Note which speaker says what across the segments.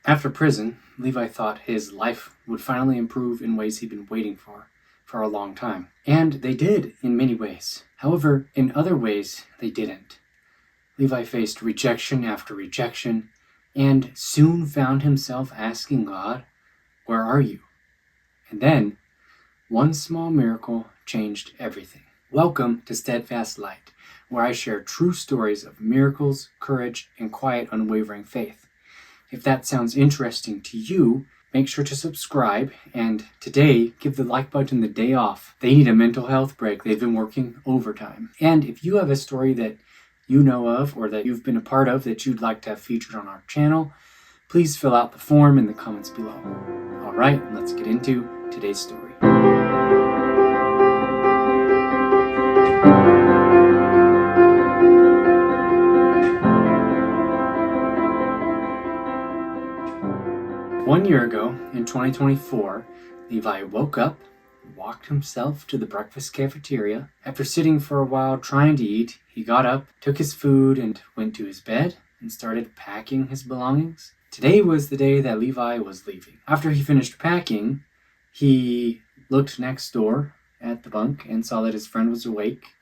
Speaker 1: After prison, Levi thought his life would finally improve in ways he'd been waiting for a long time. And they did in many ways. However, in other ways, they didn't. Levi faced rejection after rejection and soon found himself asking God, "Where are you?" And then, one small miracle changed everything. Welcome to Steadfast Light, where I share true stories of miracles, courage, and quiet, unwavering faith. If that sounds interesting to you, make sure to subscribe, and today, give the like button the day off. They need a mental health break. They've been working overtime. And if you have a story that you know of or that you've been a part of that you'd like to have featured on our channel, please fill out the form in the comments below. All right, let's get into today's story. One year ago, in 2024, Levi woke up, walked himself to the breakfast cafeteria. After sitting for a while trying to eat, he got up, took his food, and went to his bed and started packing his belongings. Today was the day that Levi was leaving. After he finished packing, he looked next door at the bunk and saw that his friend was awake.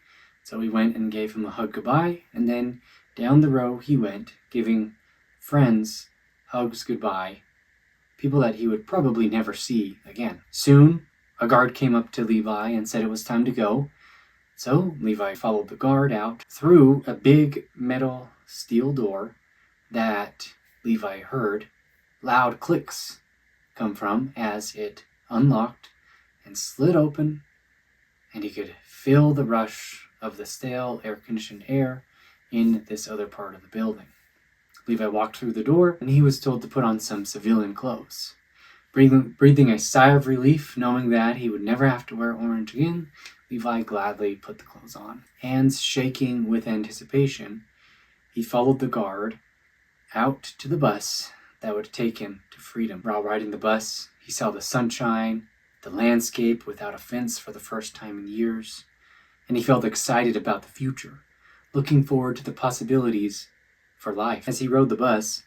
Speaker 1: So he went and gave him a hug goodbye, and then down the row he went, giving friends hugs goodbye, people that he would probably never see again. Soon, a guard came up to Levi and said it was time to go. So Levi followed the guard out through a big metal steel door that Levi heard loud clicks come from as it unlocked and slid open, and he could feel the rush of the stale air-conditioned air in this other part of the building. Levi walked through the door, and he was told to put on some civilian clothes. Breathing a sigh of relief, knowing that he would never have to wear orange again, Levi gladly put the clothes on. Hands shaking with anticipation, he followed the guard out to the bus that would take him to freedom. While riding the bus, he saw the sunshine, the landscape without a fence for the first time in years, and he felt excited about the future, looking forward to the possibilities for life. As he rode the bus,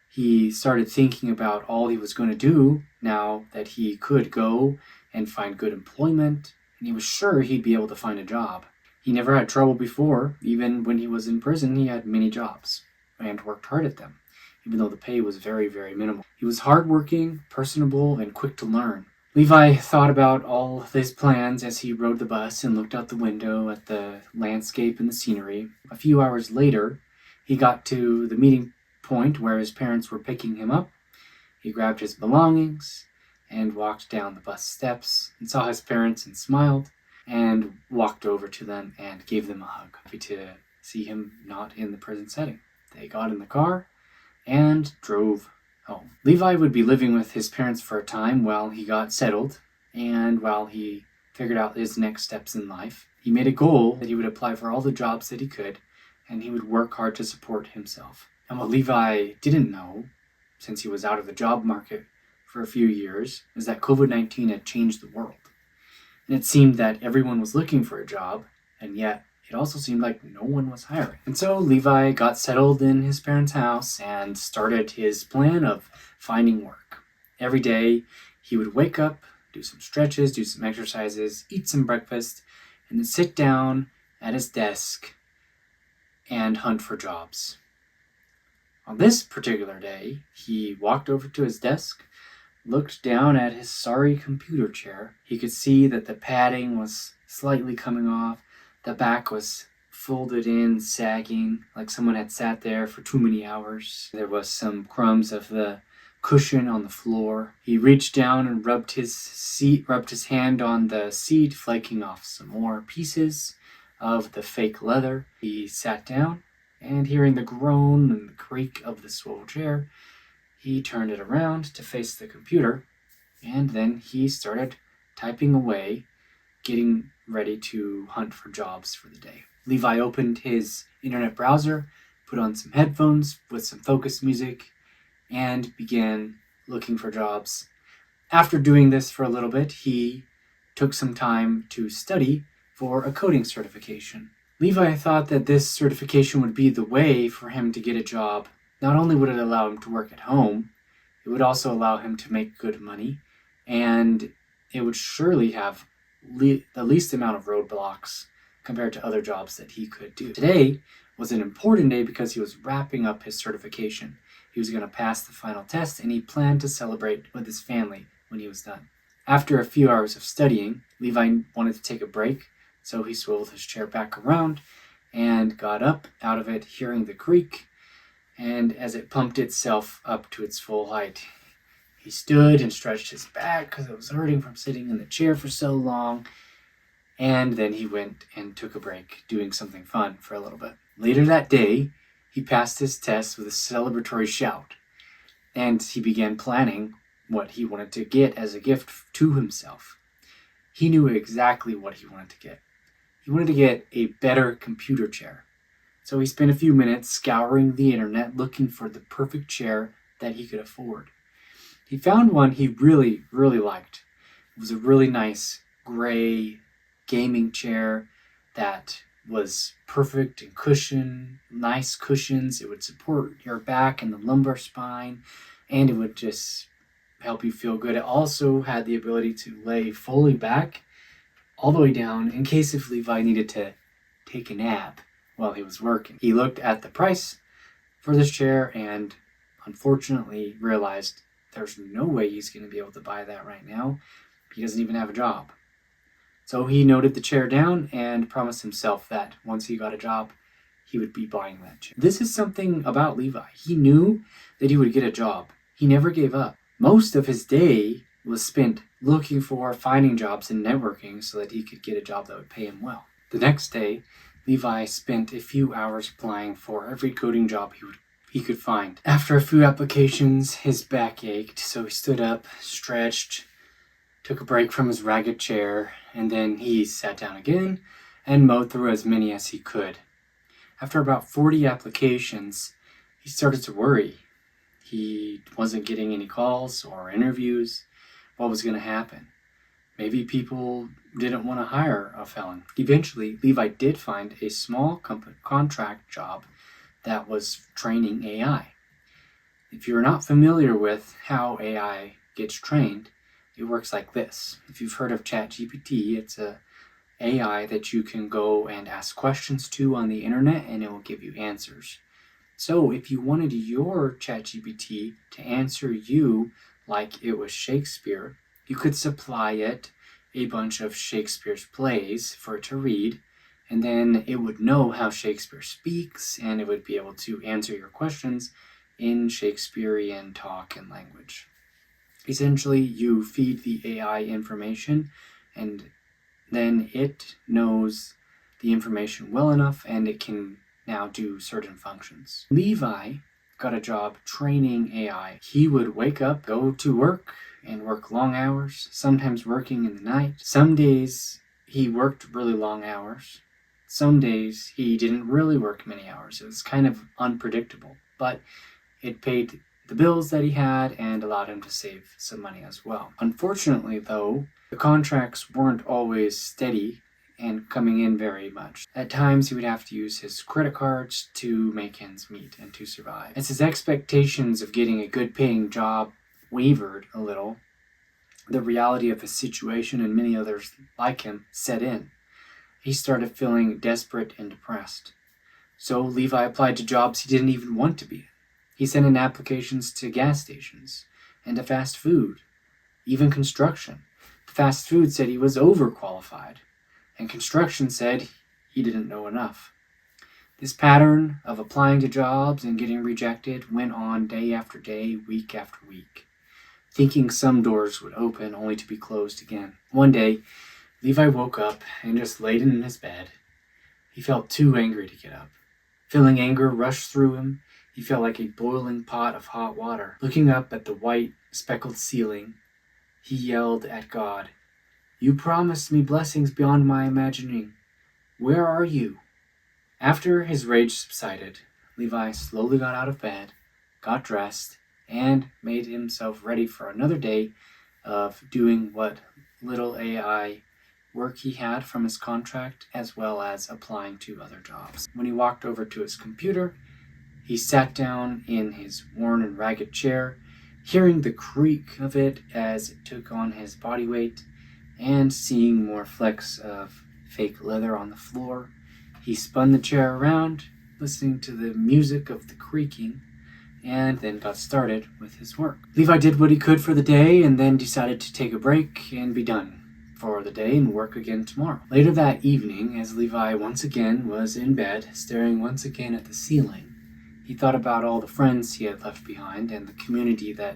Speaker 1: he started thinking about all he was going to do now that he could go and find good employment, and he was sure he'd be able to find a job. He never had trouble before. Even when he was in prison, he had many jobs and worked hard at them, even though the pay was very, very minimal. He was hardworking, personable, and quick to learn. Levi thought about all of his plans as he rode the bus and looked out the window at the landscape and the scenery. A few hours later, he got to the meeting point where his parents were picking him up. He grabbed his belongings and walked down the bus steps and saw his parents and smiled and walked over to them and gave them a hug. Happy to see him not in the prison setting. They got in the car and drove home. Levi would be living with his parents for a time while he got settled and while he figured out his next steps in life. He made a goal that he would apply for all the jobs that he could, and he would work hard to support himself. And what Levi didn't know, since he was out of the job market for a few years, is that COVID-19 had changed the world. And it seemed that everyone was looking for a job, and yet it also seemed like no one was hiring. And so Levi got settled in his parents' house and started his plan of finding work. Every day he would wake up, do some stretches, do some exercises, eat some breakfast, and then sit down at his desk and hunt for jobs. On this particular day, he walked over to his desk, looked down at his sorry computer chair. He could see that the padding was slightly coming off. The back was folded in, sagging, like someone had sat there for too many hours. There was some crumbs of the cushion on the floor. He reached down and rubbed his hand on the seat, flaking off some more pieces of the fake leather. He sat down, and hearing the groan and the creak of the swivel chair, he turned it around to face the computer, and then he started typing away, getting ready to hunt for jobs for the day. Levi opened his internet browser, put on some headphones with some focus music, and began looking for jobs. After doing this for a little bit, he took some time to study for a coding certification. Levi thought that this certification would be the way for him to get a job. Not only would it allow him to work at home, it would also allow him to make good money, and it would surely have the least amount of roadblocks compared to other jobs that he could do. Today was an important day because he was wrapping up his certification. He was going to pass the final test, and he planned to celebrate with his family when he was done. After a few hours of studying, Levi wanted to take a break, so he swiveled his chair back around and got up out of it, hearing the creak, and as it pumped itself up to its full height, he stood and stretched his back because it was hurting from sitting in the chair for so long, and then he went and took a break, doing something fun for a little bit. Later that day, he passed his test with a celebratory shout, and he began planning what he wanted to get as a gift to himself. He knew exactly what he wanted to get. He wanted to get a better computer chair. So he spent a few minutes scouring the internet looking for the perfect chair that he could afford. He found one he really, really liked. It was a really nice gray gaming chair that was perfect in cushion, nice cushions. It would support your back and the lumbar spine, and it would just help you feel good. It also had the ability to lay fully back, all the way down, in case if Levi needed to take a nap while he was working. He looked at the price for this chair and unfortunately realized there's no way he's going to be able to buy that right now. He doesn't even have a job. So he noted the chair down and promised himself that once he got a job, he would be buying that chair. This is something about Levi. He knew that he would get a job. He never gave up. Most of his day was spent looking for, finding jobs and networking so that he could get a job that would pay him well. The next day, Levi spent a few hours applying for every coding job he could find. After a few applications, his back ached, so he stood up, stretched, took a break from his ragged chair, and then he sat down again and mowed through as many as he could. After about 40 applications, he started to worry. He wasn't getting any calls or interviews. What was going to happen? Maybe people didn't want to hire a felon. Eventually, Levi did find a small contract job that was training AI. If you're not familiar with how AI gets trained, it works like this. If you've heard of ChatGPT, it's a AI that you can go and ask questions to on the internet and it will give you answers. So if you wanted your ChatGPT to answer you like it was Shakespeare, you could supply it a bunch of Shakespeare's plays for it to read, and then it would know how Shakespeare speaks, and it would be able to answer your questions in Shakespearean talk and language. Essentially, you feed the AI information, and then it knows the information well enough, and it can now do certain functions. Levi got a job training AI. He would wake up, go to work, and work long hours, sometimes working in the night. Some days he worked really long hours. Some days he didn't really work many hours. It was kind of unpredictable, but it paid the bills that he had and allowed him to save some money as well. Unfortunately, though, the contracts weren't always steady and coming in very much. At times, he would have to use his credit cards to make ends meet and to survive. As his expectations of getting a good paying job wavered a little, the reality of his situation and many others like him set in. He started feeling desperate and depressed. So Levi applied to jobs he didn't even want to be in. He sent in applications to gas stations and to fast food, even construction. The fast food said he was overqualified, and construction said he didn't know enough. This pattern of applying to jobs and getting rejected went on day after day, week after week, thinking some doors would open only to be closed again. One day, Levi woke up and just laid in his bed. He felt too angry to get up. Feeling anger rush through him, he felt like a boiling pot of hot water. Looking up at the white, speckled ceiling, he yelled at God, "You promised me blessings beyond my imagining. Where are you?" After his rage subsided, Levi slowly got out of bed, got dressed, and made himself ready for another day of doing what little AI work he had from his contract, as well as applying to other jobs. When he walked over to his computer, he sat down in his worn and ragged chair Hearing the creak of it as it took on his body weight and seeing more flecks of fake leather on the floor, he spun the chair around, listening to the music of the creaking, and then got started with his work. Levi did what he could for the day and then decided to take a break and be done for the day and work again tomorrow. Later that evening, as Levi once again was in bed, staring once again at the ceiling, he thought about all the friends he had left behind and the community that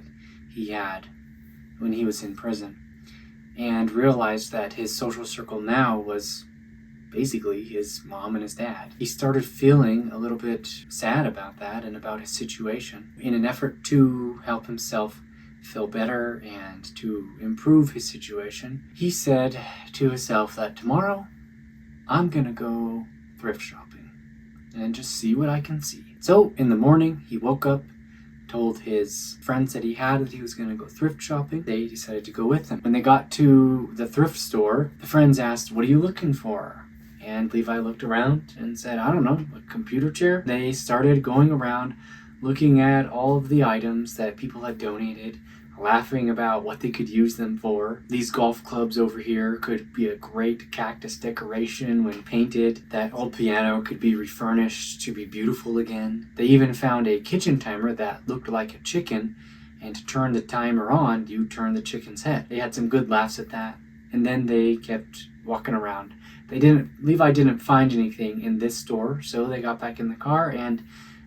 Speaker 1: he had when he was in prison, and realized that his social circle now was basically his mom and his dad. He started feeling a little bit sad about that and about his situation. In an effort to help himself feel better and to improve his situation, he said to himself that tomorrow I'm gonna go thrift shopping and just see what I can see. So in the morning, he woke up, told his friends that he had that he was going to go thrift shopping. They decided to go with him. When they got to the thrift store, the friends asked, "What are you looking for?" And Levi looked around and said, "I don't know, a computer chair." They started going around looking at all of the items that people had donated, laughing about what they could use them for. These golf clubs over here could be a great cactus decoration when painted. That old piano could be refurnished to be beautiful again. They even found a kitchen timer that looked like a chicken, and to turn the timer on, you turn the chicken's head. They had some good laughs at that, and then they kept walking around. Levi didn't find anything in this store, so they got back in the car, and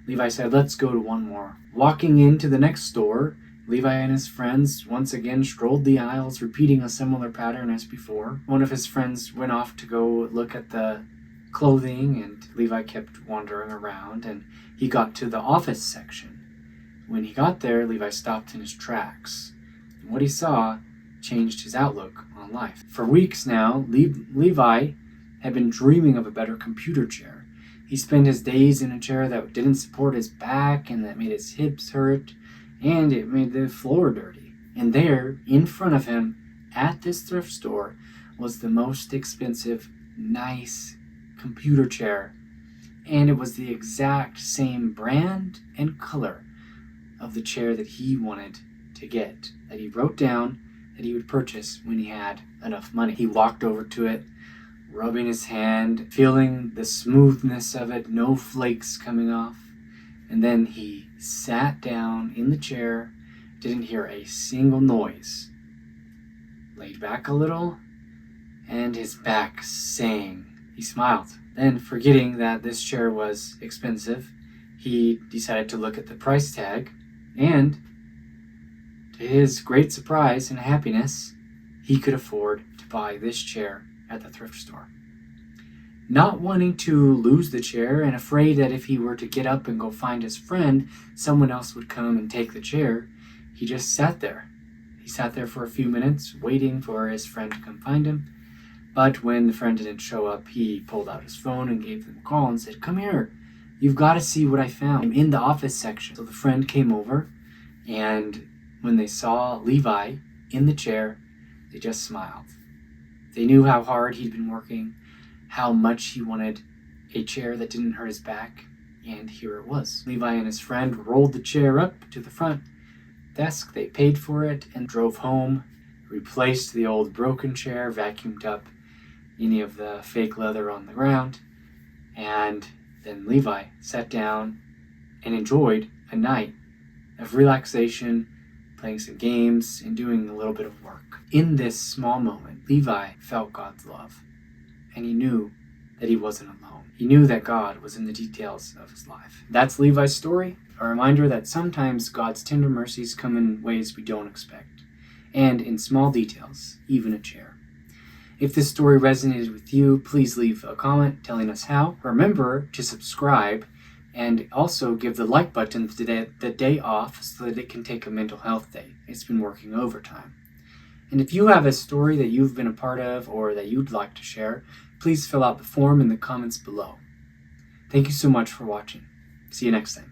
Speaker 1: Levi said, "Let's go to one more." Walking into the next store, Levi and his friends once again strolled the aisles, repeating a similar pattern as before. One of his friends went off to go look at the clothing, and Levi kept wandering around, and he got to the office section. When he got there, Levi stopped in his tracks, and what he saw changed his outlook on life. For weeks now, Levi had been dreaming of a better computer chair. He spent his days in a chair that didn't support his back and that made his hips hurt, and it made the floor dirty. And there, in front of him, at this thrift store, was the most expensive, nice computer chair. And it was the exact same brand and color of the chair that he wanted to get, that he wrote down that he would purchase when he had enough money. He walked over to it, rubbing his hand, feeling the smoothness of it, no flakes coming off. And then he sat down in the chair, didn't hear a single noise, laid back a little, and his back sang. He smiled. Then, forgetting that this chair was expensive, he decided to look at the price tag, and to his great surprise and happiness, he could afford to buy this chair at the thrift store. Not wanting to lose the chair and afraid that if he were to get up and go find his friend, someone else would come and take the chair, he just sat there. He sat there for a few minutes, waiting for his friend to come find him. But when the friend didn't show up, he pulled out his phone and gave them a call and said, "Come here, you've got to see what I found. I'm in the office section." So the friend came over, and when they saw Levi in the chair, they just smiled. They knew how hard he'd been working, how much he wanted a chair that didn't hurt his back, and here it was. Levi and his friend rolled the chair up to the front desk, they paid for it, and drove home, replaced the old broken chair, vacuumed up any of the fake leather on the ground, and then Levi sat down and enjoyed a night of relaxation, playing some games, and doing a little bit of work. In this small moment, Levi felt God's love. And he knew that he wasn't alone. He knew that God was in the details of his life. That's Levi's story, a reminder that sometimes God's tender mercies come in ways we don't expect, and in small details, even a chair. If this story resonated with you, please leave a comment telling us how. Remember to subscribe and also give the like button the day off so that it can take a mental health day. It's been working overtime. And if you have a story that you've been a part of or that you'd like to share, please fill out the form in the comments below. Thank you so much for watching. See you next time.